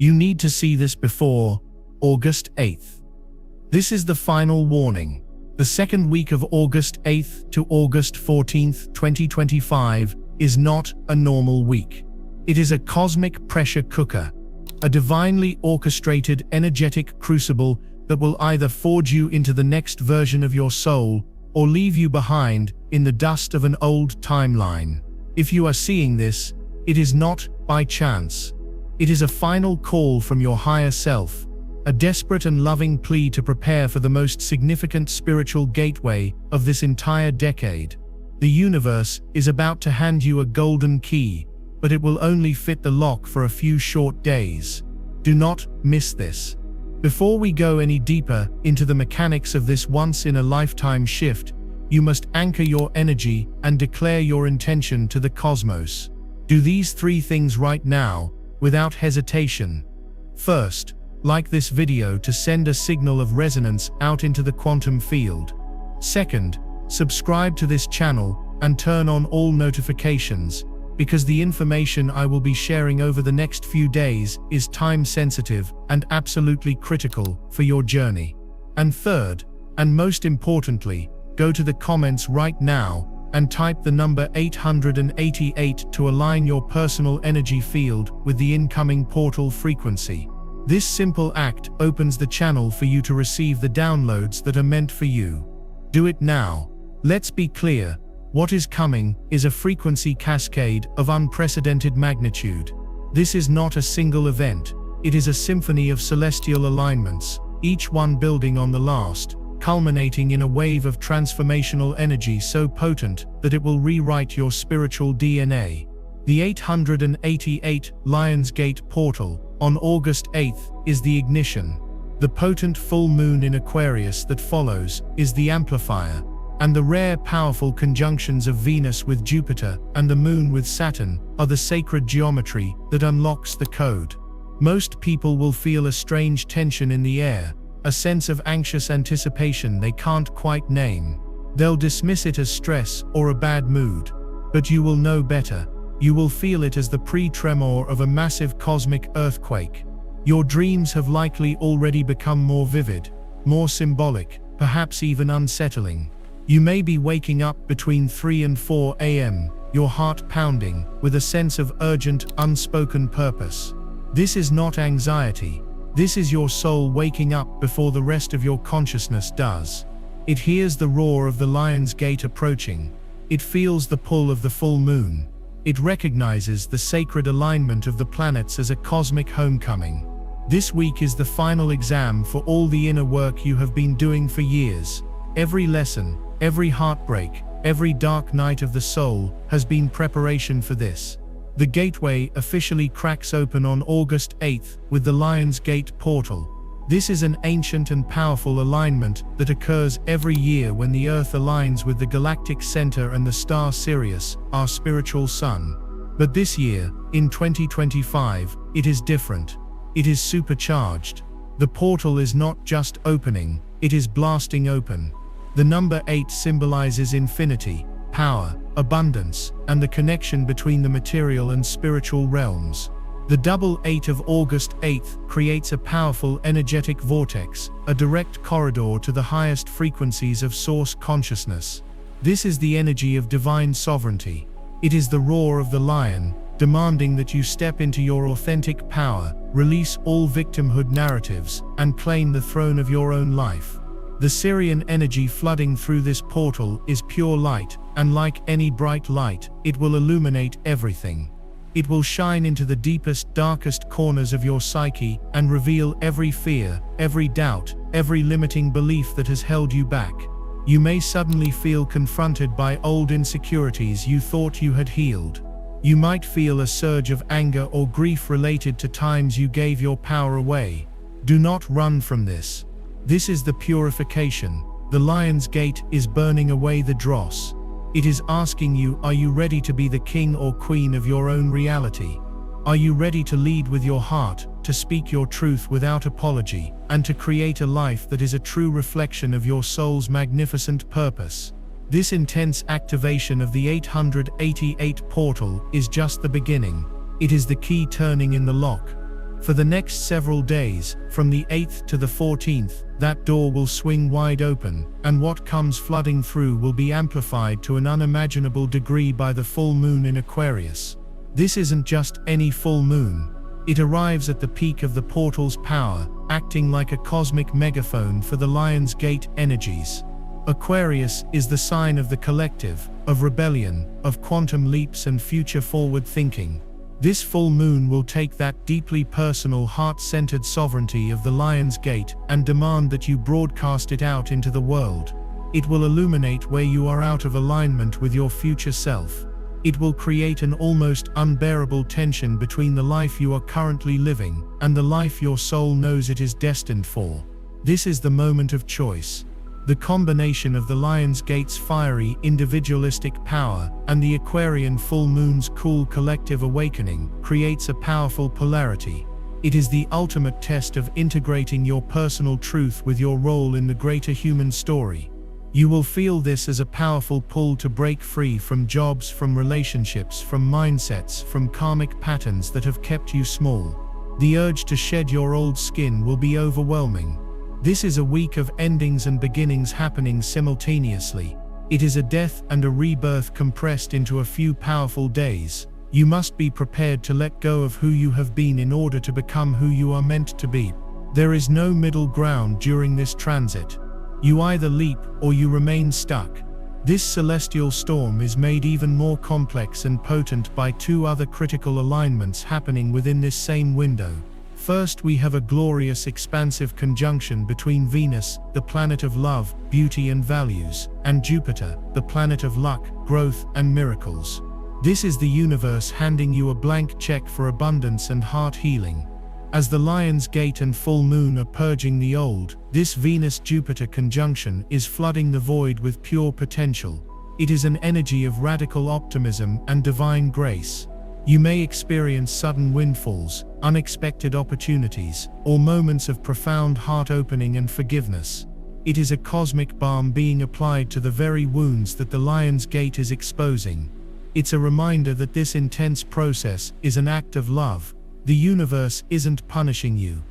You need to see this before August 8th. This is the final warning. The second week of August 8th to August 14th, 2025 is not a normal week. It is a cosmic pressure cooker, a divinely orchestrated energetic crucible that will either forge you into the next version of your soul or leave you behind in the dust of an old timeline. If you are seeing this, it is not by chance. It is a final call from your higher self, a desperate and loving plea to prepare for the most significant spiritual gateway of this entire decade. The universe is about to hand you a golden key, but it will only fit the lock for a few short days. Do not miss this. Before we go any deeper into the mechanics of this once-in-a-lifetime shift, you must anchor your energy and declare your intention to the cosmos. Do these 3 things right now, without hesitation. First, like this video to send a signal of resonance out into the quantum field. Second, subscribe to this channel and turn on all notifications, because the information I will be sharing over the next few days is time-sensitive and absolutely critical for your journey. And third, and most importantly, go to the comments right now and type the number 888 to align your personal energy field with the incoming portal frequency. This simple act opens the channel for you to receive the downloads that are meant for you. Do it now. Let's be clear. What is coming is a frequency cascade of unprecedented magnitude. This is not a single event. It is a symphony of celestial alignments, each one building on the last, culminating in a wave of transformational energy so potent that it will rewrite your spiritual DNA. The 888 Lionsgate portal on August 8th is the ignition. The potent full moon in Aquarius that follows is the amplifier, and the rare powerful conjunctions of Venus with Jupiter and the Moon with Saturn are the sacred geometry that unlocks the code. Most people will feel a strange tension in the air, a sense of anxious anticipation they can't quite name. They'll dismiss it as stress or a bad mood. But you will know better. You will feel it as the pre-tremor of a massive cosmic earthquake. Your dreams have likely already become more vivid, more symbolic, perhaps even unsettling. You may be waking up between 3 and 4 a.m., your heart pounding, with a sense of urgent, unspoken purpose. This is not anxiety. This is your soul waking up before the rest of your consciousness does. It hears the roar of the lion's gate approaching. It feels the pull of the full moon. It recognizes the sacred alignment of the planets as a cosmic homecoming. This week is the final exam for all the inner work you have been doing for years. Every lesson, every heartbreak, every dark night of the soul has been preparation for this. The gateway officially cracks open on August 8th with the Lion's Gate portal. This is an ancient and powerful alignment that occurs every year when the Earth aligns with the galactic center and the star Sirius, our spiritual sun. But this year, in 2025, it is different. It is supercharged. The portal is not just opening, it is blasting open. The number 8 symbolizes infinity, power, abundance, and the connection between the material and spiritual realms. The double 8 of August 8th creates a powerful energetic vortex, a direct corridor to the highest frequencies of source consciousness. This is the energy of divine sovereignty. It is the roar of the lion, demanding that you step into your authentic power, release all victimhood narratives, and claim the throne of your own life. The Sirian energy flooding through this portal is pure light, and like any bright light, it will illuminate everything. It will shine into the deepest, darkest corners of your psyche and reveal every fear, every doubt, every limiting belief that has held you back. You may suddenly feel confronted by old insecurities you thought you had healed. You might feel a surge of anger or grief related to times you gave your power away. Do not run from this. This is the purification. The Lion's Gate is burning away the dross. It is asking you, are you ready to be the king or queen of your own reality? Are you ready to lead with your heart, to speak your truth without apology, and to create a life that is a true reflection of your soul's magnificent purpose? This intense activation of the 888 portal is just the beginning. It is the key turning in the lock. For the next several days, from the 8th to the 14th, that door will swing wide open, and what comes flooding through will be amplified to an unimaginable degree by the full moon in Aquarius. This isn't just any full moon. It arrives at the peak of the portal's power, acting like a cosmic megaphone for the Lion's Gate energies. Aquarius is the sign of the collective, of rebellion, of quantum leaps and future-forward thinking. This full moon will take that deeply personal, heart-centered sovereignty of the Lion's Gate and demand that you broadcast it out into the world. It will illuminate where you are out of alignment with your future self. It will create an almost unbearable tension between the life you are currently living and the life your soul knows it is destined for. This is the moment of choice. The combination of the Lion's Gate's fiery, individualistic power and the Aquarian full moon's cool collective awakening creates a powerful polarity. It is the ultimate test of integrating your personal truth with your role in the greater human story. You will feel this as a powerful pull to break free from jobs, from relationships, from mindsets, from karmic patterns that have kept you small. The urge to shed your old skin will be overwhelming. This is a week of endings and beginnings happening simultaneously. It is a death and a rebirth compressed into a few powerful days. You must be prepared to let go of who you have been in order to become who you are meant to be. There is no middle ground during this transit. You either leap or you remain stuck. This celestial storm is made even more complex and potent by two other critical alignments happening within this same window. First, we have a glorious expansive conjunction between Venus, the planet of love, beauty and values, and Jupiter, the planet of luck, growth and miracles. This is the universe handing you a blank check for abundance and heart healing. As the Lion's Gate and full moon are purging the old, this Venus-Jupiter conjunction is flooding the void with pure potential. It is an energy of radical optimism and divine grace. You may experience sudden windfalls, unexpected opportunities, or moments of profound heart-opening and forgiveness. It is a cosmic balm being applied to the very wounds that the Lion's Gate is exposing. It's a reminder that this intense process is an act of love. The universe isn't punishing you.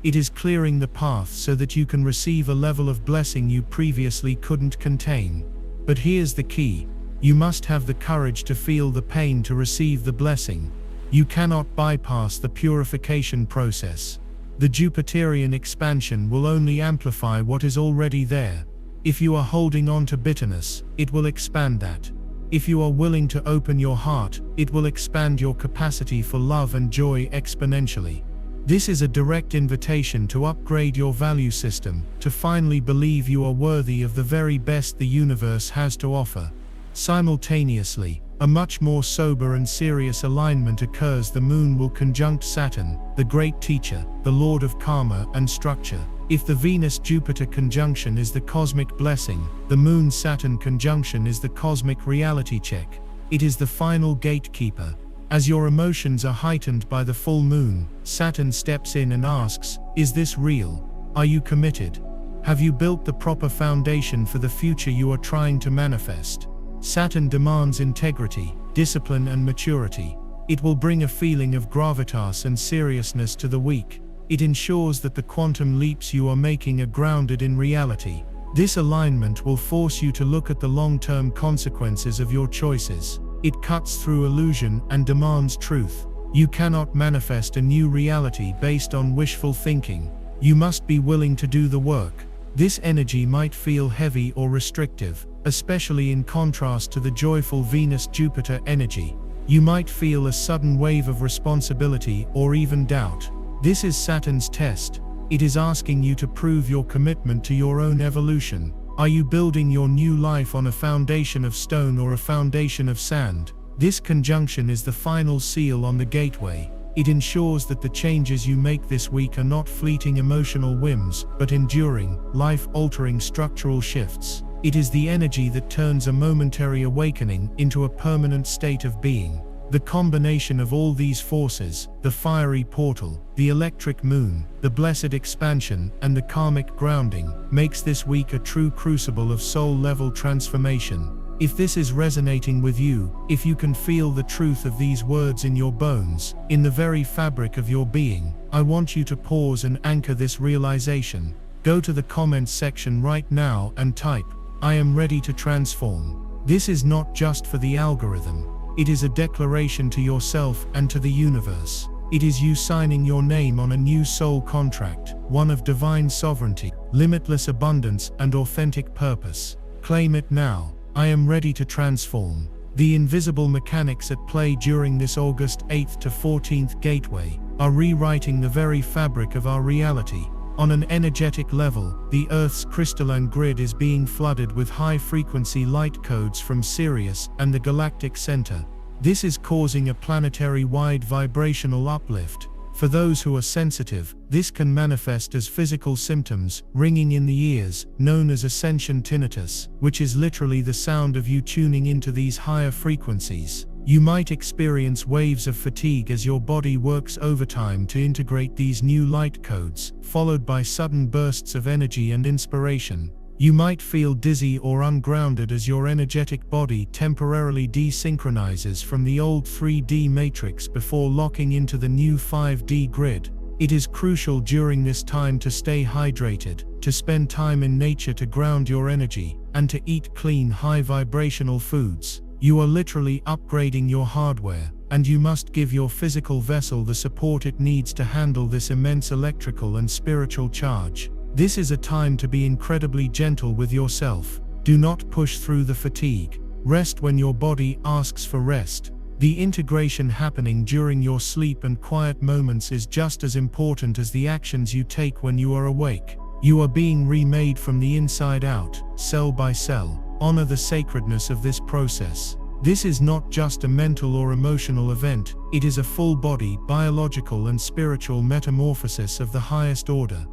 It is clearing the path so that you can receive a level of blessing you previously couldn't contain. But here's the key. You must have the courage to feel the pain to receive the blessing. You cannot bypass the purification process. The Jupiterian expansion will only amplify what is already there. If you are holding on to bitterness, it will expand that. If you are willing to open your heart, it will expand your capacity for love and joy exponentially. This is a direct invitation to upgrade your value system, to finally believe you are worthy of the very best the universe has to offer. Simultaneously, a much more sober and serious alignment occurs. The moon will conjunct Saturn, the great teacher, the lord of karma and structure. If the Venus-Jupiter conjunction is the cosmic blessing, the Moon-Saturn conjunction is the cosmic reality check. It is the final gatekeeper. As your emotions are heightened by the full moon, Saturn steps in and asks, is this real? Are you committed? Have you built the proper foundation for the future you are trying to manifest? Saturn demands integrity, discipline and maturity. It will bring a feeling of gravitas and seriousness to the week. It ensures that the quantum leaps you are making are grounded in reality. This alignment will force you to look at the long-term consequences of your choices. It cuts through illusion and demands truth. You cannot manifest a new reality based on wishful thinking. You must be willing to do the work. This energy might feel heavy or restrictive, especially in contrast to the joyful Venus-Jupiter energy. You might feel a sudden wave of responsibility or even doubt. This is Saturn's test. It is asking you to prove your commitment to your own evolution. Are you building your new life on a foundation of stone or a foundation of sand? This conjunction is the final seal on the gateway. It ensures that the changes you make this week are not fleeting emotional whims, but enduring, life-altering structural shifts. It is the energy that turns a momentary awakening into a permanent state of being. The combination of all these forces, the fiery portal, the electric moon, the blessed expansion, and the karmic grounding, makes this week a true crucible of soul-level transformation. If this is resonating with you, if you can feel the truth of these words in your bones, in the very fabric of your being, I want you to pause and anchor this realization. Go to the comments section right now and type, "I am ready to transform." This is not just for the algorithm. It is a declaration to yourself and to the universe. It is you signing your name on a new soul contract, one of divine sovereignty, limitless abundance, and authentic purpose. Claim it now. I am ready to transform. The invisible mechanics at play during this August 8th to 14th gateway are rewriting the very fabric of our reality. On an energetic level, the Earth's crystalline grid is being flooded with high-frequency light codes from Sirius and the galactic center. This is causing a planetary-wide vibrational uplift. For those who are sensitive, this can manifest as physical symptoms, ringing in the ears, known as ascension tinnitus, which is literally the sound of you tuning into these higher frequencies. You might experience waves of fatigue as your body works overtime to integrate these new light codes, followed by sudden bursts of energy and inspiration. You might feel dizzy or ungrounded as your energetic body temporarily desynchronizes from the old 3D matrix before locking into the new 5D grid. It is crucial during this time to stay hydrated, to spend time in nature to ground your energy, and to eat clean, high-vibrational foods. You are literally upgrading your hardware, and you must give your physical vessel the support it needs to handle this immense electrical and spiritual charge. This is a time to be incredibly gentle with yourself. Do not push through the fatigue. Rest when your body asks for rest. The integration happening during your sleep and quiet moments is just as important as the actions you take when you are awake. You are being remade from the inside out, cell by cell. Honor the sacredness of this process. This is not just a mental or emotional event, it is a full-body, biological and spiritual metamorphosis of the highest order.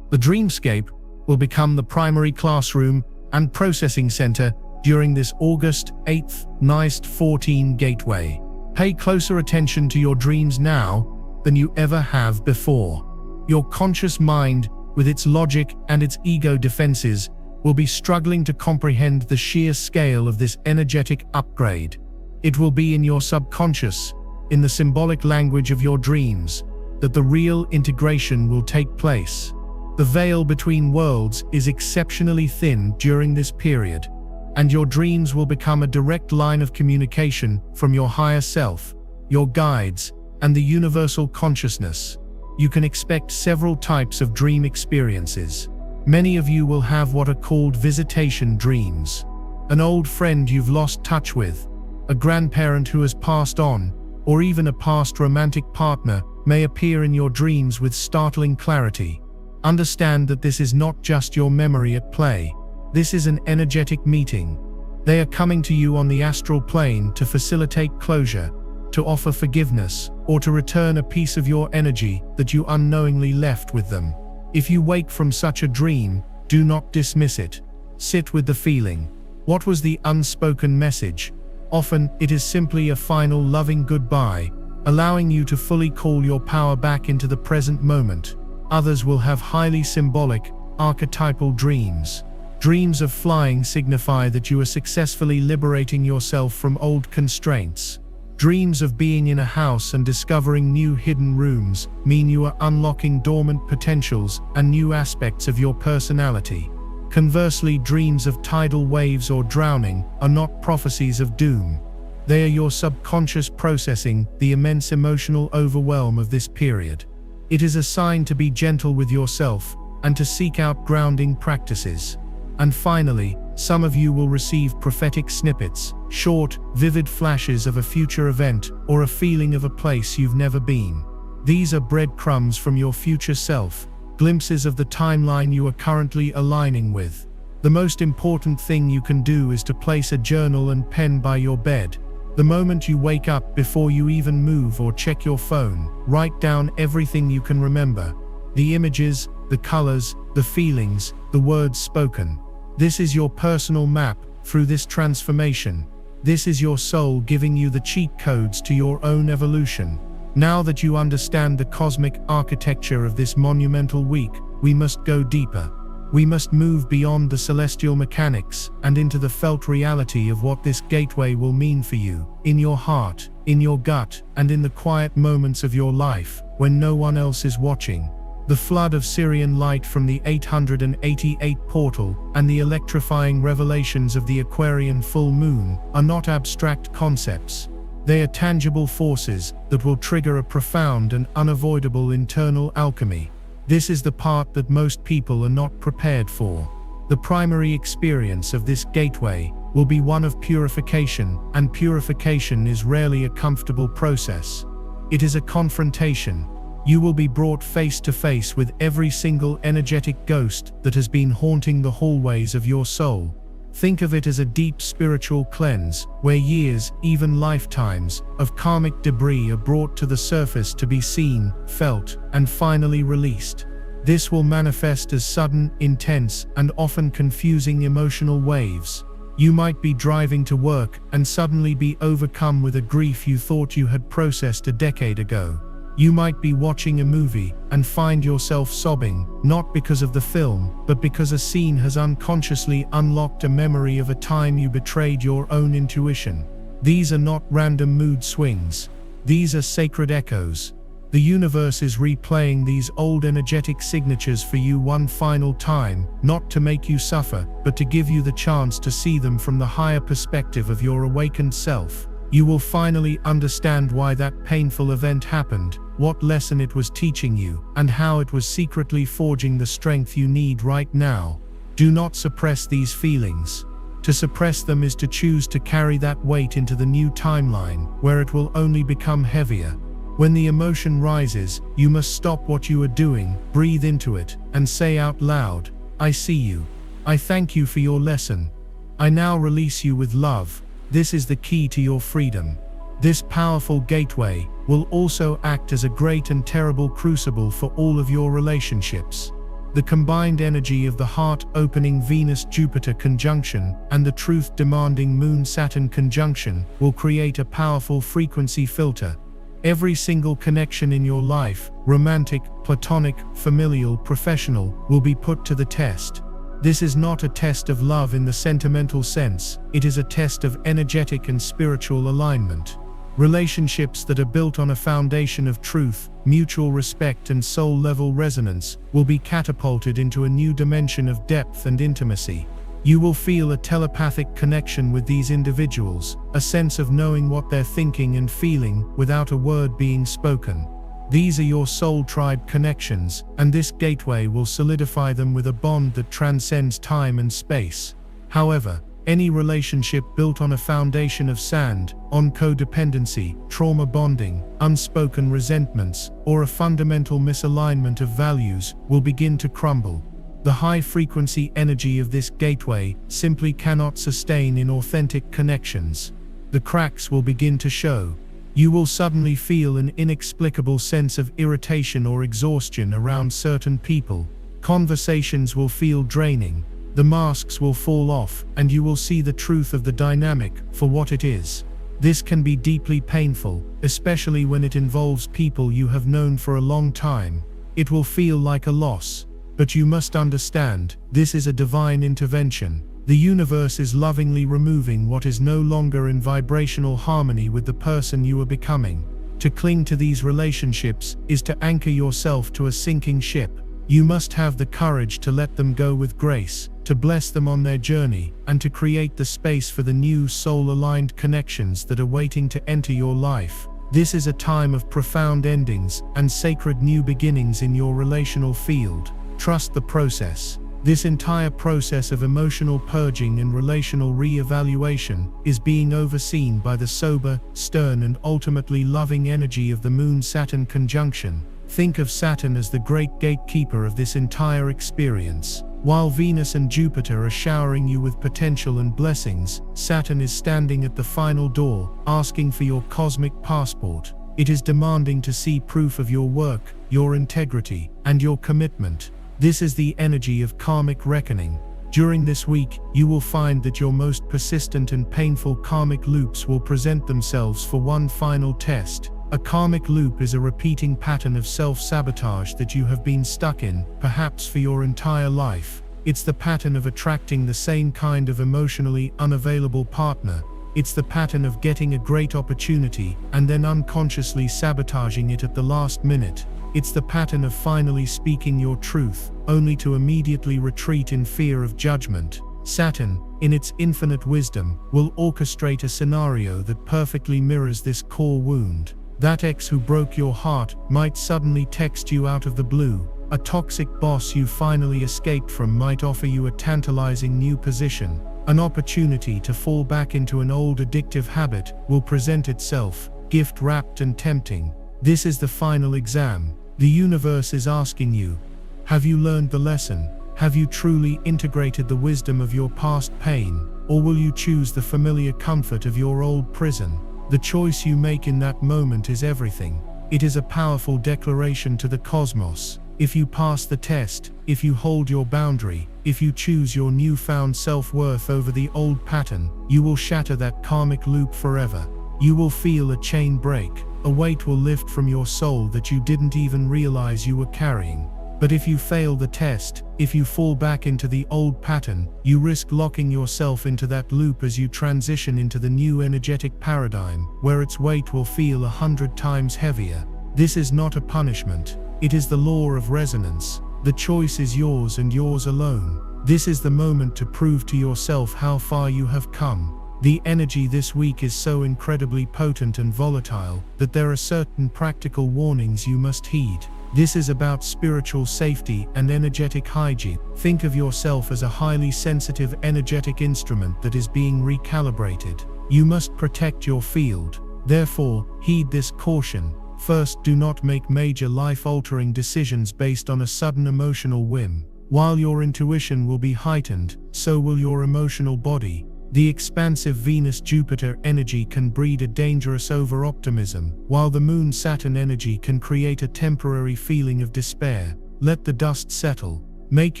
The dreamscape will become the primary classroom and processing center during this August 8th, 9th 14 gateway. Pay closer attention to your dreams now than you ever have before. Your conscious mind, with its logic and its ego defenses, will be struggling to comprehend the sheer scale of this energetic upgrade. It will be in your subconscious, in the symbolic language of your dreams, that the real integration will take place. The veil between worlds is exceptionally thin during this period, and your dreams will become a direct line of communication from your higher self, your guides, and the universal consciousness. You can expect several types of dream experiences. Many of you will have what are called visitation dreams. An old friend you've lost touch with, a grandparent who has passed on, or even a past romantic partner may appear in your dreams with startling clarity. Understand that this is not just your memory at play. This is an energetic meeting. They are coming to you on the astral plane to facilitate closure, to offer forgiveness, or to return a piece of your energy that you unknowingly left with them. If you wake from such a dream, do not dismiss it. Sit with the feeling. What was the unspoken message? Often, it is simply a final loving goodbye, allowing you to fully call your power back into the present moment. Others will have highly symbolic, archetypal dreams. Dreams of flying signify that you are successfully liberating yourself from old constraints. Dreams of being in a house and discovering new hidden rooms mean you are unlocking dormant potentials and new aspects of your personality. Conversely, dreams of tidal waves or drowning are not prophecies of doom. They are your subconscious processing the immense emotional overwhelm of this period. It is a sign to be gentle with yourself and to seek out grounding practices. And finally, some of you will receive prophetic snippets, short, vivid flashes of a future event or a feeling of a place you've never been. These are breadcrumbs from your future self, glimpses of the timeline you are currently aligning with. The most important thing you can do is to place a journal and pen by your bed. The moment you wake up, before you even move or check your phone, write down everything you can remember. The images, the colors, the feelings, the words spoken. This is your personal map through this transformation. This is your soul giving you the cheat codes to your own evolution. Now that you understand the cosmic architecture of this monumental week, we must go deeper. We must move beyond the celestial mechanics and into the felt reality of what this gateway will mean for you, in your heart, in your gut, and in the quiet moments of your life, when no one else is watching. The flood of Syrian light from the 888 portal and the electrifying revelations of the Aquarian full moon are not abstract concepts. They are tangible forces that will trigger a profound and unavoidable internal alchemy. This is the part that most people are not prepared for. The primary experience of this gateway will be one of purification, and purification is rarely a comfortable process. It is a confrontation. You will be brought face to face with every single energetic ghost that has been haunting the hallways of your soul. Think of it as a deep spiritual cleanse, where years, even lifetimes, of karmic debris are brought to the surface to be seen, felt, and finally released. This will manifest as sudden, intense, and often confusing emotional waves. You might be driving to work and suddenly be overcome with a grief you thought you had processed a decade ago. You might be watching a movie and find yourself sobbing, not because of the film, but because a scene has unconsciously unlocked a memory of a time you betrayed your own intuition. These are not random mood swings. These are sacred echoes. The universe is replaying these old energetic signatures for you one final time, not to make you suffer, but to give you the chance to see them from the higher perspective of your awakened self. You will finally understand why that painful event happened, what lesson it was teaching you, and how it was secretly forging the strength you need right now. Do not suppress these feelings. To suppress them is to choose to carry that weight into the new timeline, where it will only become heavier. When the emotion rises, you must stop what you are doing, breathe into it, and say out loud, "I see you. I thank you for your lesson. I now release you with love." This is the key to your freedom. This powerful gateway will also act as a great and terrible crucible for all of your relationships. The combined energy of the heart-opening Venus-Jupiter conjunction and the truth-demanding Moon-Saturn conjunction will create a powerful frequency filter. Every single connection in your life, romantic, platonic, familial, professional, will be put to the test. This is not a test of love in the sentimental sense, it is a test of energetic and spiritual alignment. Relationships that are built on a foundation of truth, mutual respect, and soul-level resonance will be catapulted into a new dimension of depth and intimacy. You will feel a telepathic connection with these individuals, a sense of knowing what they're thinking and feeling without a word being spoken. These are your soul tribe connections, and this gateway will solidify them with a bond that transcends time and space. However, any relationship built on a foundation of sand, on codependency, trauma bonding, unspoken resentments, or a fundamental misalignment of values, will begin to crumble. The high-frequency energy of this gateway simply cannot sustain inauthentic connections. The cracks will begin to show. You will suddenly feel an inexplicable sense of irritation or exhaustion around certain people. Conversations will feel draining. The masks will fall off, and you will see the truth of the dynamic for what it is. This can be deeply painful, especially when it involves people you have known for a long time. It will feel like a loss. But you must understand, this is a divine intervention. The universe is lovingly removing what is no longer in vibrational harmony with the person you are becoming. To cling to these relationships is to anchor yourself to a sinking ship. You must have the courage to let them go with grace, to bless them on their journey, and to create the space for the new soul-aligned connections that are waiting to enter your life. This is a time of profound endings and sacred new beginnings in your relational field. Trust the process. This entire process of emotional purging and relational re-evaluation is being overseen by the sober, stern, and ultimately loving energy of the Moon-Saturn conjunction. Think of Saturn as the great gatekeeper of this entire experience. While Venus and Jupiter are showering you with potential and blessings, Saturn is standing at the final door, asking for your cosmic passport. It is demanding to see proof of your work, your integrity, and your commitment. This is the energy of karmic reckoning. During this week, you will find that your most persistent and painful karmic loops will present themselves for one final test. A karmic loop is a repeating pattern of self-sabotage that you have been stuck in, perhaps for your entire life. It's the pattern of attracting the same kind of emotionally unavailable partner. It's the pattern of getting a great opportunity and then unconsciously sabotaging it at the last minute. It's the pattern of finally speaking your truth, only to immediately retreat in fear of judgment. Saturn, in its infinite wisdom, will orchestrate a scenario that perfectly mirrors this core wound. That ex who broke your heart might suddenly text you out of the blue. A toxic boss you finally escaped from might offer you a tantalizing new position. An opportunity to fall back into an old addictive habit will present itself, gift-wrapped and tempting. This is the final exam. The universe is asking you, have you learned the lesson? Have you truly integrated the wisdom of your past pain? Or will you choose the familiar comfort of your old prison? The choice you make in that moment is everything. It is a powerful declaration to the cosmos. If you pass the test, if you hold your boundary, if you choose your newfound self-worth over the old pattern, you will shatter that karmic loop forever. You will feel a chain break. A weight will lift from your soul that you didn't even realize you were carrying. But if you fail the test, if you fall back into the old pattern, you risk locking yourself into that loop as you transition into the new energetic paradigm, where its weight will feel 100 times heavier. This is not a punishment. It is the law of resonance. The choice is yours and yours alone. This is the moment to prove to yourself how far you have come. The energy this week is so incredibly potent and volatile that there are certain practical warnings you must heed. This is about spiritual safety and energetic hygiene. Think of yourself as a highly sensitive energetic instrument that is being recalibrated. You must protect your field. Therefore, heed this caution. First, do not make major life-altering decisions based on a sudden emotional whim. While your intuition will be heightened, so will your emotional body. The expansive Venus-Jupiter energy can breed a dangerous over-optimism, while the Moon-Saturn energy can create a temporary feeling of despair. Let the dust settle. Make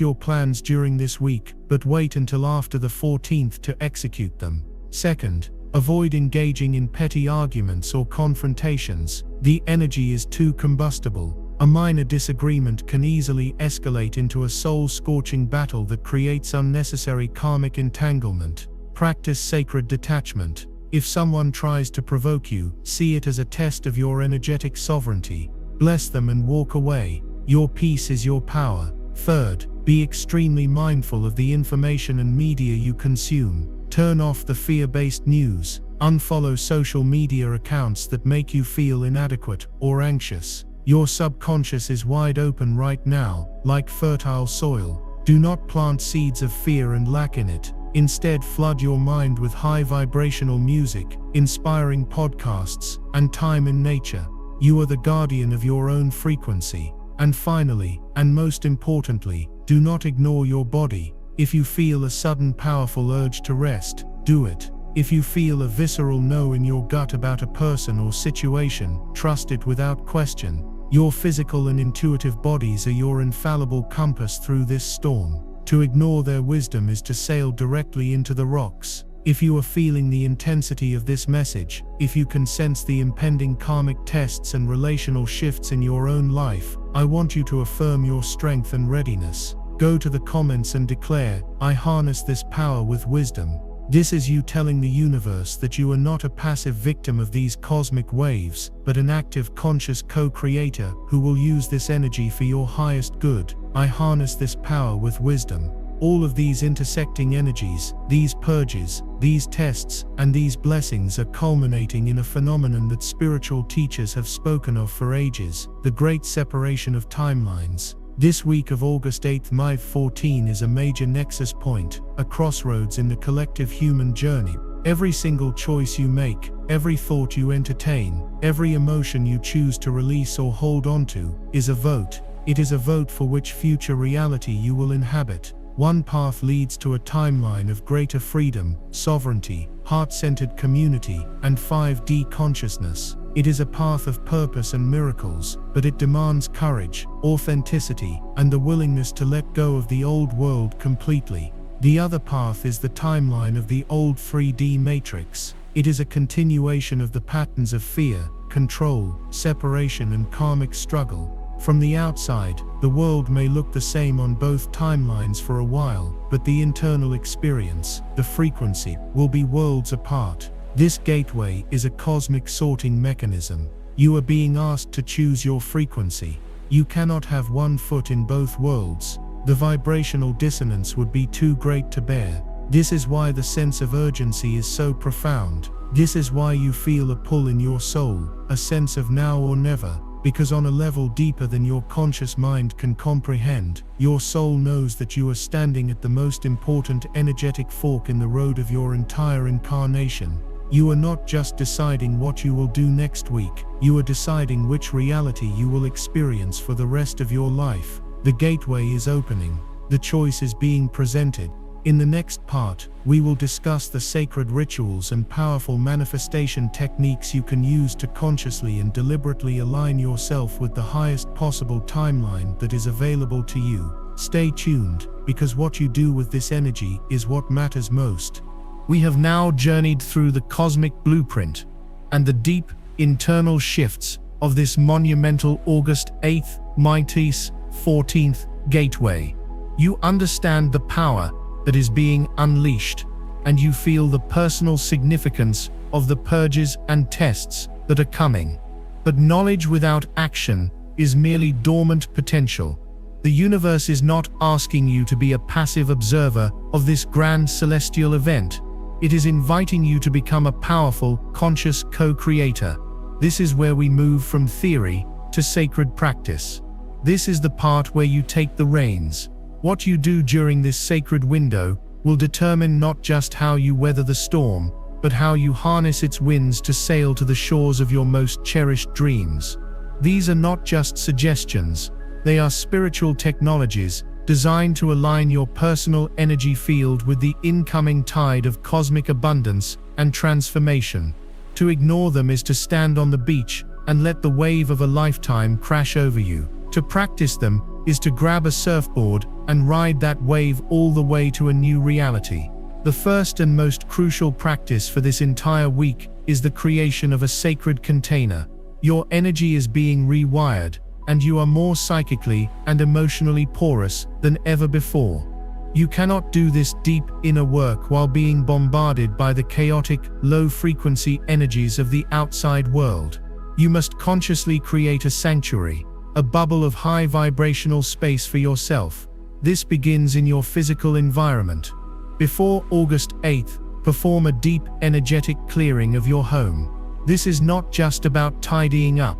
your plans during this week, but wait until after the 14th to execute them. Second, avoid engaging in petty arguments or confrontations. The energy is too combustible. A minor disagreement can easily escalate into a soul-scorching battle that creates unnecessary karmic entanglement. Practice sacred detachment. If someone tries to provoke you, see it as a test of your energetic sovereignty. Bless them and walk away. Your peace is your power. Third, be extremely mindful of the information and media you consume. Turn off the fear-based news. Unfollow social media accounts that make you feel inadequate or anxious. Your subconscious is wide open right now, like fertile soil. Do not plant seeds of fear and lack in it. Instead, flood your mind with high vibrational music, inspiring podcasts, and time in nature. You are the guardian of your own frequency. And finally, and most importantly, do not ignore your body. If you feel a sudden powerful urge to rest, do it. If you feel a visceral no in your gut about a person or situation, trust it without question. Your physical and intuitive bodies are your infallible compass through this storm. To ignore their wisdom is to sail directly into the rocks. If you are feeling the intensity of this message, if you can sense the impending karmic tests and relational shifts in your own life, I want you to affirm your strength and readiness. Go to the comments and declare, I harness this power with wisdom. This is you telling the universe that you are not a passive victim of these cosmic waves, but an active conscious co-creator who will use this energy for your highest good. I harness this power with wisdom. All of these intersecting energies, these purges, these tests, and these blessings are culminating in a phenomenon that spiritual teachers have spoken of for ages, the great separation of timelines. This week of August 8-14 is a major nexus point, a crossroads in the collective human journey. Every single choice you make, every thought you entertain, every emotion you choose to release or hold onto, is a vote. It is a vote for which future reality you will inhabit. One path leads to a timeline of greater freedom, sovereignty, heart-centered community, and 5D consciousness. It is a path of purpose and miracles, but it demands courage, authenticity, and the willingness to let go of the old world completely. The other path is the timeline of the old 3D matrix. It is a continuation of the patterns of fear, control, separation, and karmic struggle. From the outside, the world may look the same on both timelines for a while, but the internal experience, the frequency, will be worlds apart. This gateway is a cosmic sorting mechanism. You are being asked to choose your frequency. You cannot have one foot in both worlds. The vibrational dissonance would be too great to bear. This is why the sense of urgency is so profound. This is why you feel a pull in your soul, a sense of now or never, because on a level deeper than your conscious mind can comprehend, your soul knows that you are standing at the most important energetic fork in the road of your entire incarnation. You are not just deciding what you will do next week, you are deciding which reality you will experience for the rest of your life. The gateway is opening. The choice is being presented. In the next part, we will discuss the sacred rituals and powerful manifestation techniques you can use to consciously and deliberately align yourself with the highest possible timeline that is available to you. Stay tuned, because what you do with this energy is what matters most. We have now journeyed through the cosmic blueprint and the deep internal shifts of this monumental August 8th, Métis 14th gateway. You understand the power that is being unleashed, and you feel the personal significance of the purges and tests that are coming. But knowledge without action is merely dormant potential. The universe is not asking you to be a passive observer of this grand celestial event. It is inviting you to become a powerful, conscious co-creator. This is where we move from theory to sacred practice. This is the part where you take the reins. What you do during this sacred window will determine not just how you weather the storm, but how you harness its winds to sail to the shores of your most cherished dreams. These are not just suggestions, they are spiritual technologies designed to align your personal energy field with the incoming tide of cosmic abundance and transformation. To ignore them is to stand on the beach and let the wave of a lifetime crash over you. To practice them is to grab a surfboard and ride that wave all the way to a new reality. The first and most crucial practice for this entire week is the creation of a sacred container. Your energy is being rewired, and you are more psychically and emotionally porous than ever before. You cannot do this deep inner work while being bombarded by the chaotic, low-frequency energies of the outside world. You must consciously create a sanctuary, a bubble of high vibrational space for yourself. This begins in your physical environment. Before August 8th, perform a deep, energetic clearing of your home. This is not just about tidying up.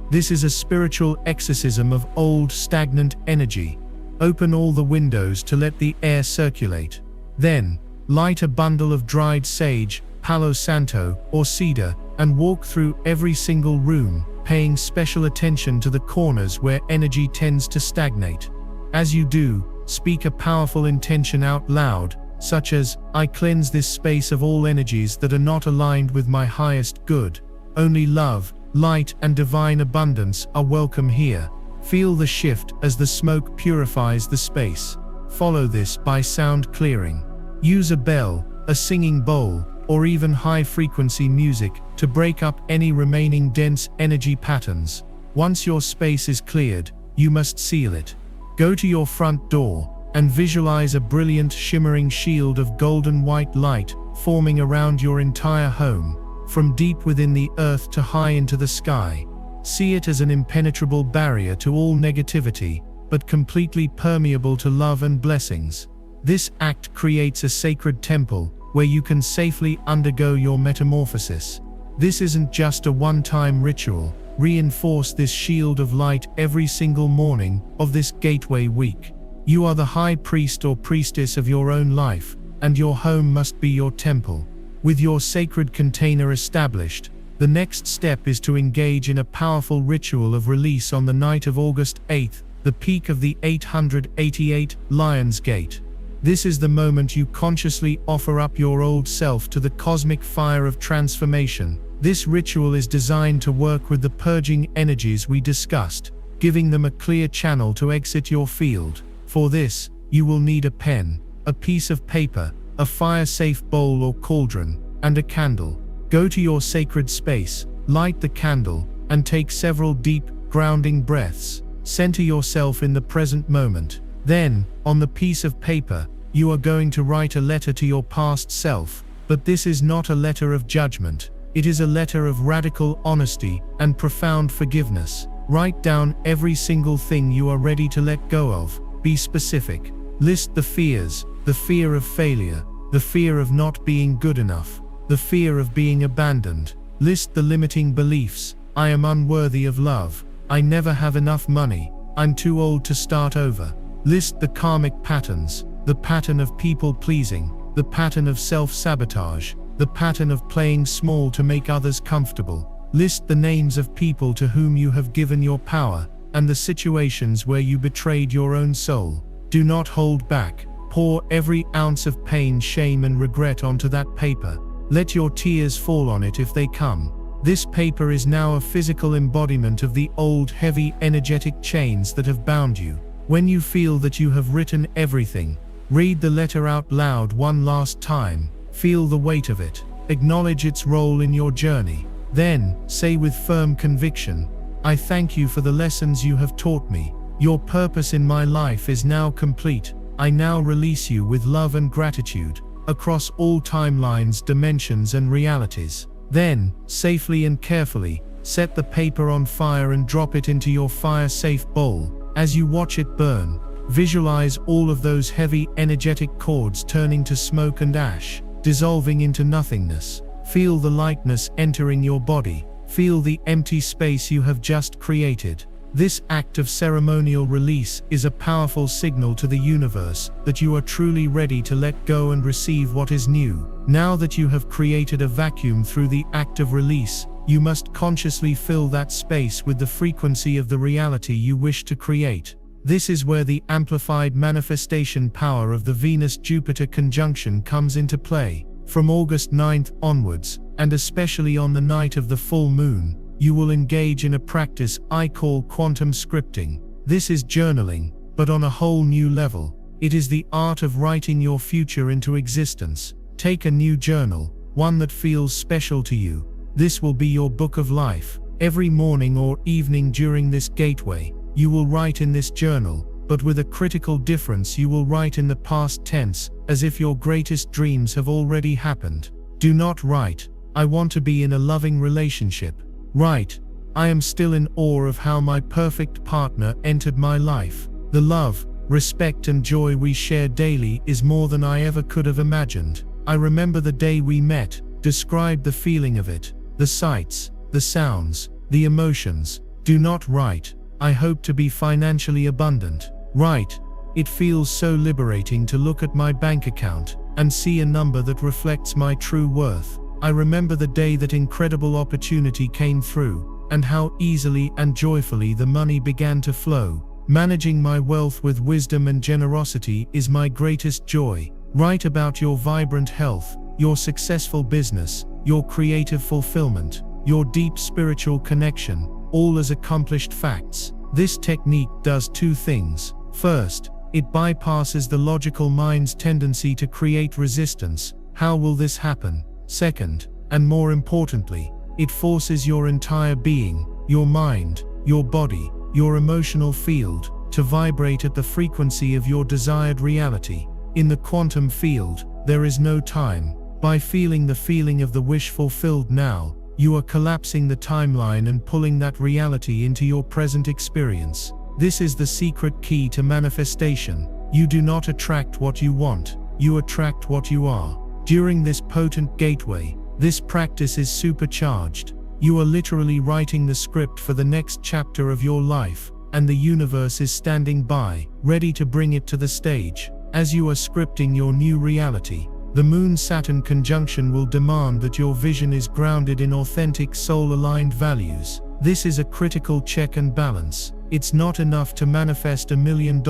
This is a spiritual exorcism of old, stagnant energy. Open all the windows to let the air circulate. Then, light a bundle of dried sage, Palo Santo, or cedar, and walk through every single room, paying special attention to the corners where energy tends to stagnate. As you do, speak a powerful intention out loud, such as, "I cleanse this space of all energies that are not aligned with my highest good. Only love, light, and divine abundance are welcome here." Feel the shift as the smoke purifies the space. Follow this by sound clearing. Use a bell, a singing bowl, or even high-frequency music to break up any remaining dense energy patterns. Once your space is cleared, you must seal it. Go to your front door and visualize a brilliant, shimmering shield of golden white light forming around your entire home, from deep within the earth to high into the sky. See it as an impenetrable barrier to all negativity, but completely permeable to love and blessings. This act creates a sacred temple where you can safely undergo your metamorphosis. This isn't just a one-time ritual. Reinforce this shield of light every single morning of this gateway week. You are the high priest or priestess of your own life, and your home must be your temple. With your sacred container established, the next step is to engage in a powerful ritual of release on the night of August 8th, the peak of the 888 Lion's Gate. This is the moment you consciously offer up your old self to the cosmic fire of transformation. This ritual is designed to work with the purging energies we discussed, giving them a clear channel to exit your field. For this, you will need a pen, a piece of paper, a fire-safe bowl or cauldron, and a candle. Go to your sacred space, light the candle, and take several deep, grounding breaths. Center yourself in the present moment. Then, on the piece of paper, you are going to write a letter to your past self. But this is not a letter of judgment. It is a letter of radical honesty and profound forgiveness. Write down every single thing you are ready to let go of. Be specific. List the fears, the fear of failure, the fear of not being good enough, the fear of being abandoned. List the limiting beliefs. I am unworthy of love. I never have enough money. I'm too old to start over. List the karmic patterns, the pattern of people-pleasing, the pattern of self-sabotage, the pattern of playing small to make others comfortable. List the names of people to whom you have given your power, and the situations where you betrayed your own soul. Do not hold back. Pour every ounce of pain, shame, and regret onto that paper. Let your tears fall on it if they come. This paper is now a physical embodiment of the old, heavy, energetic chains that have bound you. When you feel that you have written everything, read the letter out loud one last time. Feel the weight of it. Acknowledge its role in your journey. Then, say with firm conviction, I thank you for the lessons you have taught me. Your purpose in my life is now complete. I now release you with love and gratitude, across all timelines, dimensions, and realities. Then, safely and carefully, set the paper on fire and drop it into your fire-safe bowl. As you watch it burn, visualize all of those heavy, energetic cords turning to smoke and ash, dissolving into nothingness. Feel the lightness entering your body. Feel the empty space you have just created. This act of ceremonial release is a powerful signal to the universe that you are truly ready to let go and receive what is new. Now that you have created a vacuum through the act of release, you must consciously fill that space with the frequency of the reality you wish to create. This is where the amplified manifestation power of the Venus-Jupiter conjunction comes into play. From August 9th onwards, and especially on the night of the full moon, you will engage in a practice I call quantum scripting. This is journaling, but on a whole new level. It is the art of writing your future into existence. Take a new journal, one that feels special to you. This will be your book of life. Every morning or evening during this gateway, you will write in this journal, but with a critical difference: you will write in the past tense, as if your greatest dreams have already happened. Do not write, I want to be in a loving relationship. Write, I am still in awe of how my perfect partner entered my life. The love, respect, and joy we share daily is more than I ever could have imagined. I remember the day we met. Describe the feeling of it, the sights, the sounds, the emotions. Do not write, I hope to be financially abundant. Write, it feels so liberating to look at my bank account and see a number that reflects my true worth. I remember the day that incredible opportunity came through, and how easily and joyfully the money began to flow. Managing my wealth with wisdom and generosity is my greatest joy. Write about your vibrant health, your successful business, your creative fulfillment, your deep spiritual connection, all as accomplished facts. This technique does two things. First, it bypasses the logical mind's tendency to create resistance. How will this happen? Second, and more importantly, it forces your entire being, your mind, your body, your emotional field, to vibrate at the frequency of your desired reality. In the quantum field, there is no time. By feeling the feeling of the wish fulfilled now, you are collapsing the timeline and pulling that reality into your present experience. This is the secret key to manifestation. You do not attract what you want, you attract what you are. During this potent gateway, this practice is supercharged. You are literally writing the script for the next chapter of your life, and the universe is standing by, ready to bring it to the stage. As you are scripting your new reality, the Moon-Saturn Conjunction will demand that your vision is grounded in authentic soul-aligned values. This is a critical check and balance. It's not enough to manifest $1 million.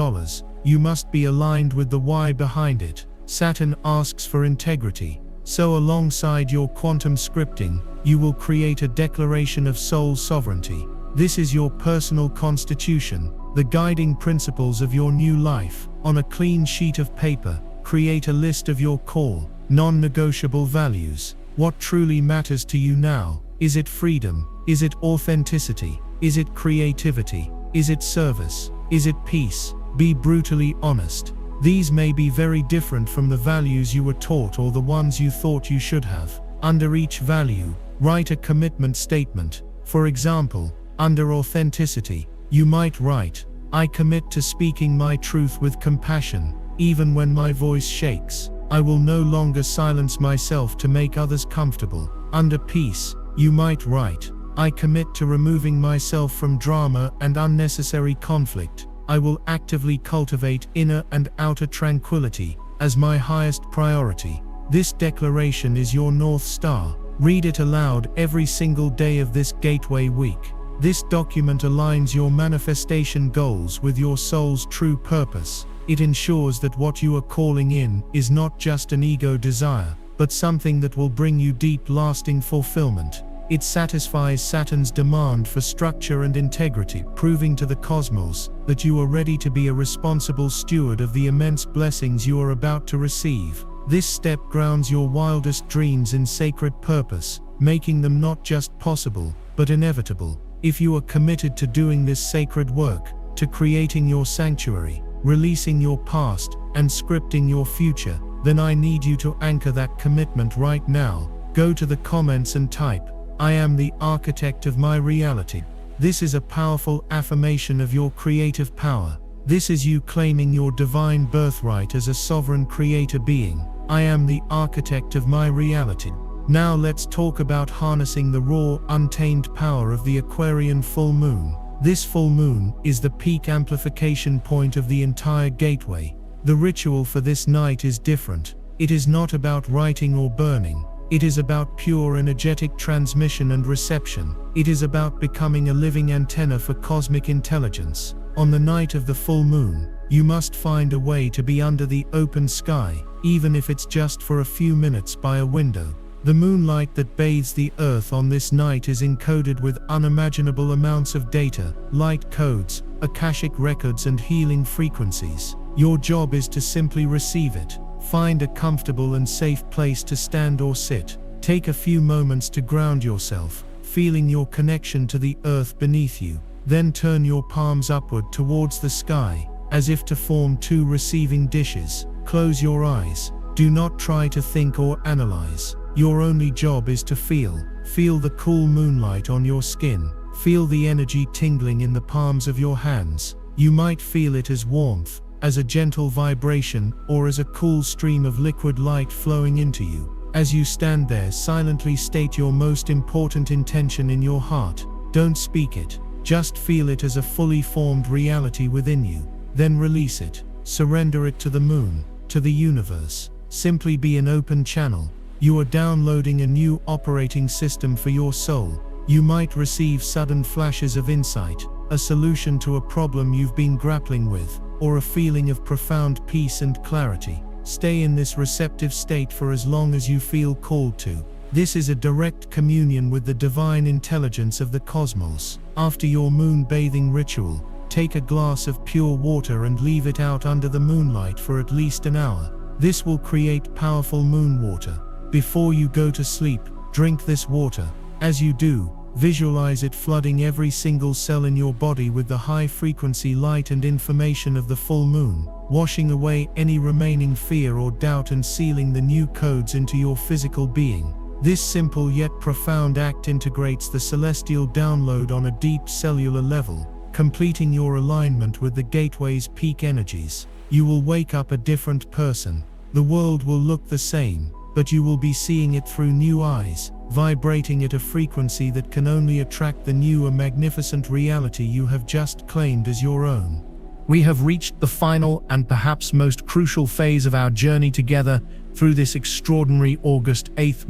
You must be aligned with the why behind it. Saturn asks for integrity. So alongside your quantum scripting, you will create a declaration of soul sovereignty. This is your personal constitution, the guiding principles of your new life. On a clean sheet of paper, create a list of your core, non-negotiable values. What truly matters to you now? Is it freedom? Is it authenticity? Is it creativity? Is it service? Is it peace? Be brutally honest. These may be very different from the values you were taught or the ones you thought you should have. Under each value, write a commitment statement. For example, under authenticity, you might write, I commit to speaking my truth with compassion, even when my voice shakes. I will no longer silence myself to make others comfortable. Under peace, you might write, I commit to removing myself from drama and unnecessary conflict. I will actively cultivate inner and outer tranquility as my highest priority. This declaration is your North Star. Read it aloud every single day of this Gateway Week. This document aligns your manifestation goals with your soul's true purpose. It ensures that what you are calling in is not just an ego desire, but something that will bring you deep, lasting fulfillment. It satisfies Saturn's demand for structure and integrity, proving to the cosmos that you are ready to be a responsible steward of the immense blessings you are about to receive. This step grounds your wildest dreams in sacred purpose, making them not just possible, but inevitable. If you are committed to doing this sacred work, to creating your sanctuary, releasing your past, and scripting your future, then I need you to anchor that commitment right now. Go to the comments and type, I am the architect of my reality. This is a powerful affirmation of your creative power. This is you claiming your divine birthright as a sovereign creator being. I am the architect of my reality. Now let's talk about harnessing the raw, untamed power of the Aquarian full moon. This full moon is the peak amplification point of the entire gateway. The ritual for this night is different. It is not about writing or burning. It is about pure energetic transmission and reception. It is about becoming a living antenna for cosmic intelligence. On the night of the full moon, you must find a way to be under the open sky, even if it's just for a few minutes by a window. The moonlight that bathes the earth on this night is encoded with unimaginable amounts of data, light codes, akashic records, and healing frequencies. Your job is to simply receive it. Find a comfortable and safe place to stand or sit. Take a few moments to ground yourself, feeling your connection to the earth beneath you. Then turn your palms upward towards the sky, as if to form two receiving dishes. Close your eyes. Do not try to think or analyze. Your only job is to feel. Feel the cool moonlight on your skin. Feel the energy tingling in the palms of your hands. You might feel it as warmth, as a gentle vibration, or as a cool stream of liquid light flowing into you. As you stand there, silently state your most important intention in your heart. Don't speak it. Just feel it as a fully formed reality within you. Then release it. Surrender it to the moon, to the universe. Simply be an open channel. You are downloading a new operating system for your soul. You might receive sudden flashes of insight, a solution to a problem you've been grappling with, or a feeling of profound peace and clarity. Stay in this receptive state for as long as you feel called to. This is a direct communion with the divine intelligence of the cosmos. After your moon bathing ritual, take a glass of pure water and leave it out under the moonlight for at least an hour. This will create powerful moon water. Before you go to sleep, drink this water. As you do, visualize it flooding every single cell in your body with the high-frequency light and information of the full moon, washing away any remaining fear or doubt and sealing the new codes into your physical being. This simple yet profound act integrates the celestial download on a deep cellular level, completing your alignment with the gateway's peak energies. You will wake up a different person. The world will look the same, but you will be seeing it through new eyes, vibrating at a frequency that can only attract the new and magnificent reality you have just claimed as your own. We have reached the final and perhaps most crucial phase of our journey together through this extraordinary August 8th -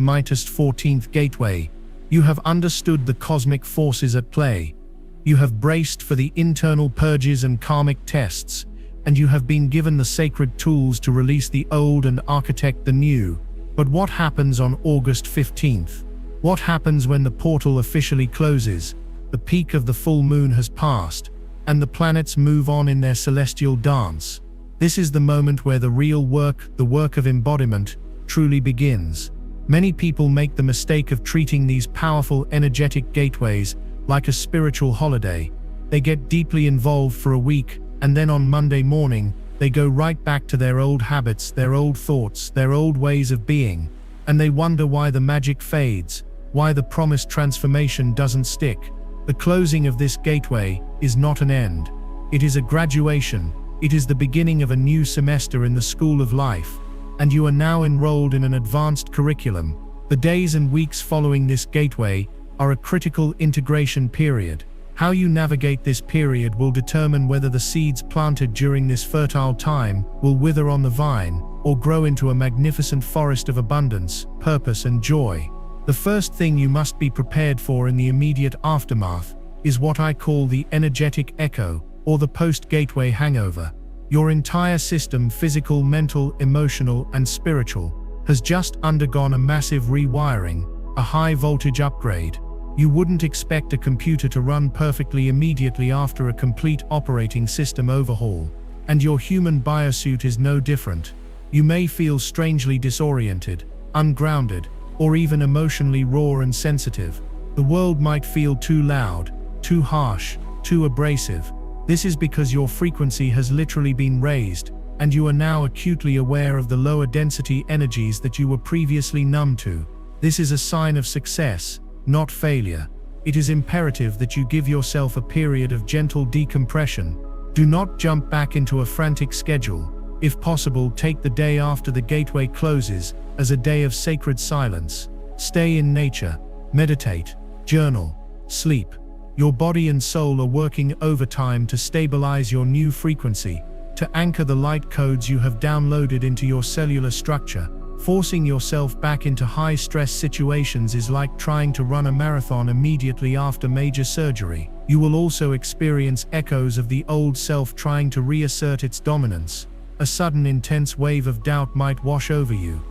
14th gateway. You have understood the cosmic forces at play. You have braced for the internal purges and karmic tests, and you have been given the sacred tools to release the old and architect the new. But what happens on August 15th? What happens when the portal officially closes, the peak of the full moon has passed, and the planets move on in their celestial dance? This is the moment where the real work, the work of embodiment, truly begins. Many people make the mistake of treating these powerful energetic gateways like a spiritual holiday. They get deeply involved for a week, and then on Monday morning, they go right back to their old habits, their old thoughts, their old ways of being, and they wonder why the magic fades, why the promised transformation doesn't stick. The closing of this gateway is not an end. It is a graduation. It is the beginning of a new semester in the school of life, and you are now enrolled in an advanced curriculum. The days and weeks following this gateway are a critical integration period. How you navigate this period will determine whether the seeds planted during this fertile time will wither on the vine or grow into a magnificent forest of abundance, purpose, and joy. The first thing you must be prepared for in the immediate aftermath is what I call the energetic echo, or the post-gateway hangover. Your entire system, physical, mental, emotional, and spiritual, has just undergone a massive rewiring, a high-voltage upgrade. You wouldn't expect a computer to run perfectly immediately after a complete operating system overhaul, and your human biosuit is no different. You may feel strangely disoriented, ungrounded, or even emotionally raw and sensitive. The world might feel too loud, too harsh, too abrasive. This is because your frequency has literally been raised, and you are now acutely aware of the lower density energies that you were previously numb to. This is a sign of success, not failure. It is imperative that you give yourself a period of gentle decompression. Do not jump back into a frantic schedule. If possible, take the day after the gateway closes as a day of sacred silence. Stay in nature, meditate, journal, sleep. Your body and soul are working overtime to stabilize your new frequency, to anchor the light codes you have downloaded into your cellular structure. Forcing yourself back into high-stress situations is like trying to run a marathon immediately after major surgery. You will also experience echoes of the old self trying to reassert its dominance. A sudden intense wave of doubt might wash over you.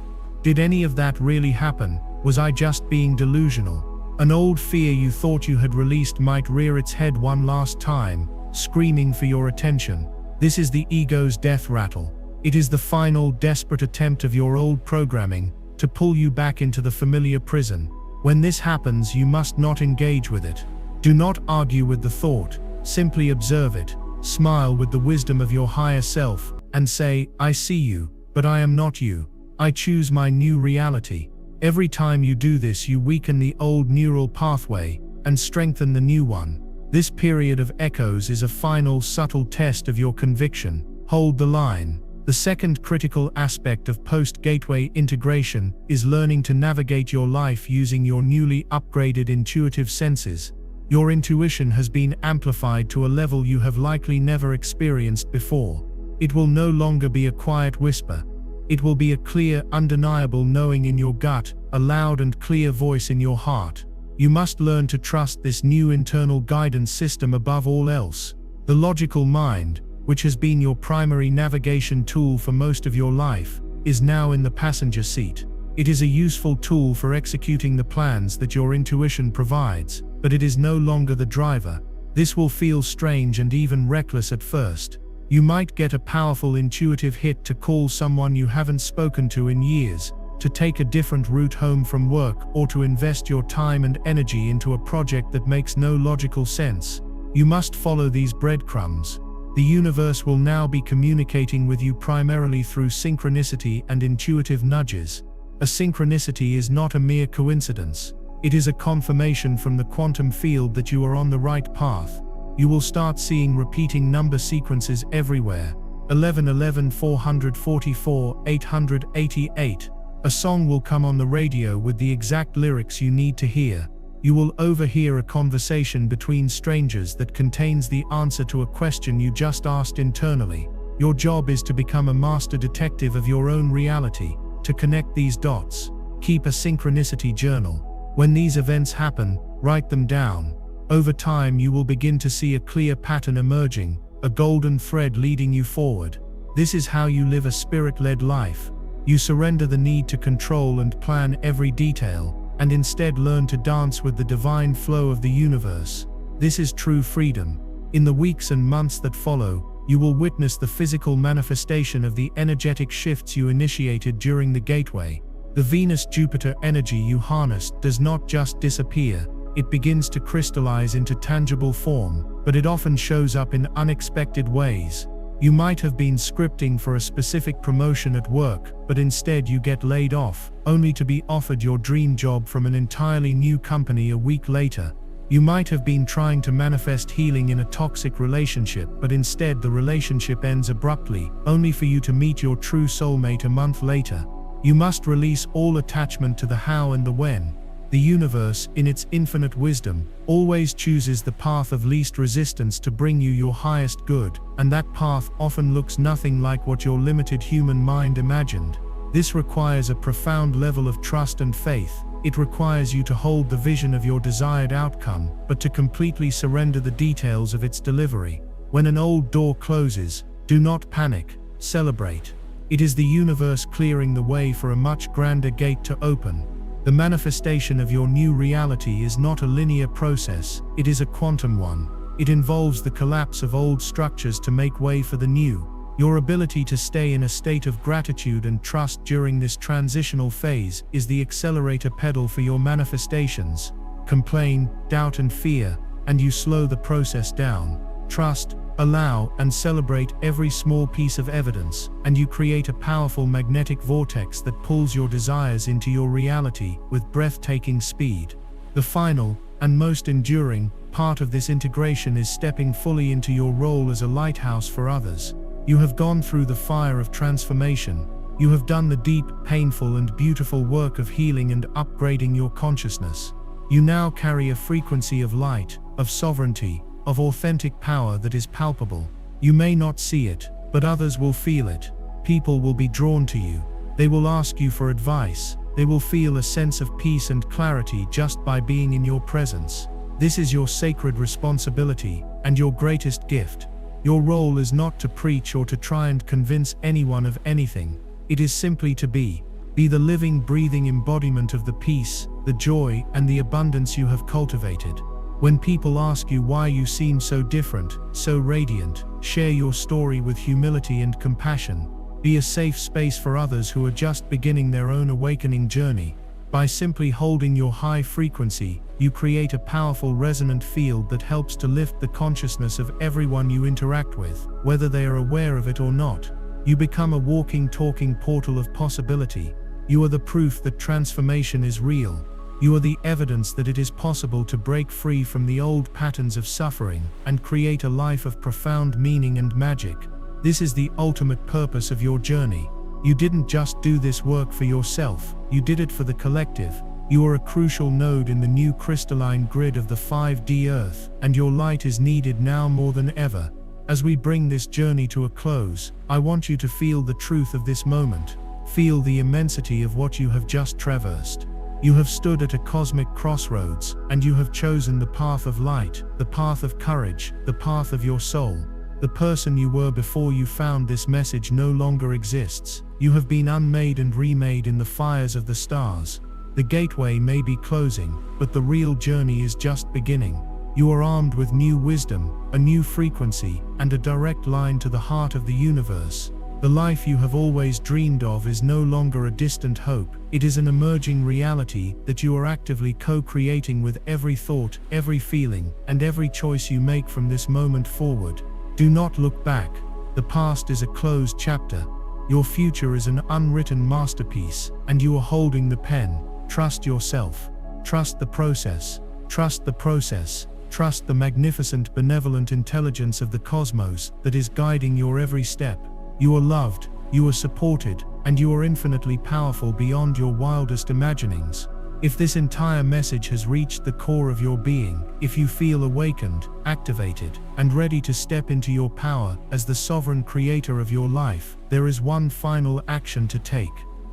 Did any of that really happen? Was I just being delusional? An old fear you thought you had released might rear its head one last time, screaming for your attention. This is the ego's death rattle. It is the final, desperate attempt of your old programming to pull you back into the familiar prison. When this happens, you must not engage with it. Do not argue with the thought, simply observe it, smile with the wisdom of your higher self, and say, I see you, but I am not you. I choose my new reality. Every time you do this, you weaken the old neural pathway and strengthen the new one. This period of echoes is a final, subtle test of your conviction. Hold the line. The second critical aspect of post-gateway integration is learning to navigate your life using your newly upgraded intuitive senses. Your intuition has been amplified to a level you have likely never experienced before. It will no longer be a quiet whisper. It will be a clear, undeniable knowing in your gut, a loud and clear voice in your heart. You must learn to trust this new internal guidance system above all else. The logical mind, which has been your primary navigation tool for most of your life, is now in the passenger seat. It is a useful tool for executing the plans that your intuition provides, but it is no longer the driver. This will feel strange and even reckless at first. You might get a powerful intuitive hit to call someone you haven't spoken to in years, to take a different route home from work, or to invest your time and energy into a project that makes no logical sense. You must follow these breadcrumbs. The universe will now be communicating with you primarily through synchronicity and intuitive nudges. A synchronicity is not a mere coincidence. It is a confirmation from the quantum field that you are on the right path. You will start seeing repeating number sequences everywhere. 11 11 444 888. A song will come on the radio with the exact lyrics you need to hear. You will overhear a conversation between strangers that contains the answer to a question you just asked internally. Your job is to become a master detective of your own reality, to connect these dots. Keep a synchronicity journal. When these events happen, write them down. Over time, you will begin to see a clear pattern emerging, a golden thread leading you forward. This is how you live a spirit-led life. You surrender the need to control and plan every detail, and instead learn to dance with the divine flow of the universe. This is true freedom. In the weeks and months that follow, you will witness the physical manifestation of the energetic shifts you initiated during the gateway. The Venus-Jupiter energy you harnessed does not just disappear, it begins to crystallize into tangible form. but it often shows up in unexpected ways. You might have been scripting for a specific promotion at work, but instead you get laid off, only to be offered your dream job from an entirely new company a week later. You might have been trying to manifest healing in a toxic relationship, but instead the relationship ends abruptly, only for you to meet your true soulmate a month later. You must release all attachment to the how and the when. The universe, in its infinite wisdom, always chooses the path of least resistance to bring you your highest good, and that path often looks nothing like what your limited human mind imagined. This requires a profound level of trust and faith. It requires you to hold the vision of your desired outcome, but to completely surrender the details of its delivery. When an old door closes, do not panic, celebrate. It is the universe clearing the way for a much grander gate to open. The manifestation of your new reality is not a linear process, it is a quantum one. It involves the collapse of old structures to make way for the new. Your ability to stay in a state of gratitude and trust during this transitional phase is the accelerator pedal for your manifestations. Complain, doubt and fear, and you slow the process down. Trust, allow, and celebrate every small piece of evidence, and you create a powerful magnetic vortex that pulls your desires into your reality with breathtaking speed. The final, and most enduring, part of this integration is stepping fully into your role as a lighthouse for others. You have gone through the fire of transformation. You have done the deep, painful, and beautiful work of healing and upgrading your consciousness. You now carry a frequency of light, of sovereignty, of authentic power that is palpable. You may not see it, but others will feel it. People will be drawn to you. They will ask you for advice. They will feel a sense of peace and clarity just by being in your presence. This is your sacred responsibility, and your greatest gift. Your role is not to preach or to try and convince anyone of anything. It is simply to be. Be the living, breathing embodiment of the peace, the joy, and the abundance you have cultivated. When people ask you why you seem so different, so radiant, share your story with humility and compassion. Be a safe space for others who are just beginning their own awakening journey. By simply holding your high frequency, you create a powerful resonant field that helps to lift the consciousness of everyone you interact with, whether they are aware of it or not. You become a walking, talking portal of possibility. You are the proof that transformation is real. You are the evidence that it is possible to break free from the old patterns of suffering and create a life of profound meaning and magic. This is the ultimate purpose of your journey. You didn't just do this work for yourself, you did it for the collective. You are a crucial node in the new crystalline grid of the 5D Earth, and your light is needed now more than ever. As we bring this journey to a close, I want you to feel the truth of this moment. Feel the immensity of what you have just traversed. You have stood at a cosmic crossroads, and you have chosen the path of light, the path of courage, the path of your soul. The person you were before you found this message no longer exists. You have been unmade and remade in the fires of the stars. The gateway may be closing, but the real journey is just beginning. You are armed with new wisdom, a new frequency, and a direct line to the heart of the universe. The life you have always dreamed of is no longer a distant hope. It is an emerging reality that you are actively co-creating with every thought, every feeling, and every choice you make from this moment forward. Do not look back. The past is a closed chapter. Your future is an unwritten masterpiece, and you are holding the pen. Trust yourself. Trust the process. Trust the process. Trust the magnificent, benevolent intelligence of the cosmos that is guiding your every step. You are loved, you are supported, and you are infinitely powerful beyond your wildest imaginings. If this entire message has reached the core of your being, if you feel awakened, activated, and ready to step into your power as the sovereign creator of your life, there is one final action to take.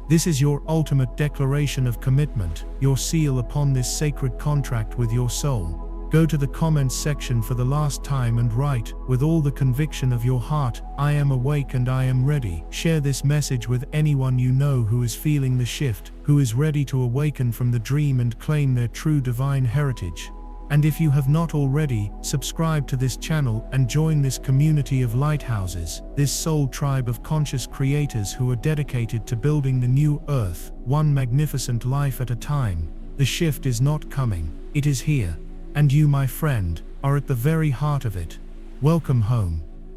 This is your ultimate declaration of commitment, your seal upon this sacred contract with your soul. Go to the comments section for the last time and write, with all the conviction of your heart, "I am awake and I am ready." Share this message with anyone you know who is feeling the shift, who is ready to awaken from the dream and claim their true divine heritage. And if you have not already, subscribe to this channel and join this community of lighthouses, this soul tribe of conscious creators who are dedicated to building the new earth, one magnificent life at a time. The shift is not coming, it is here. And you, my friend, are at the very heart of it. Welcome home.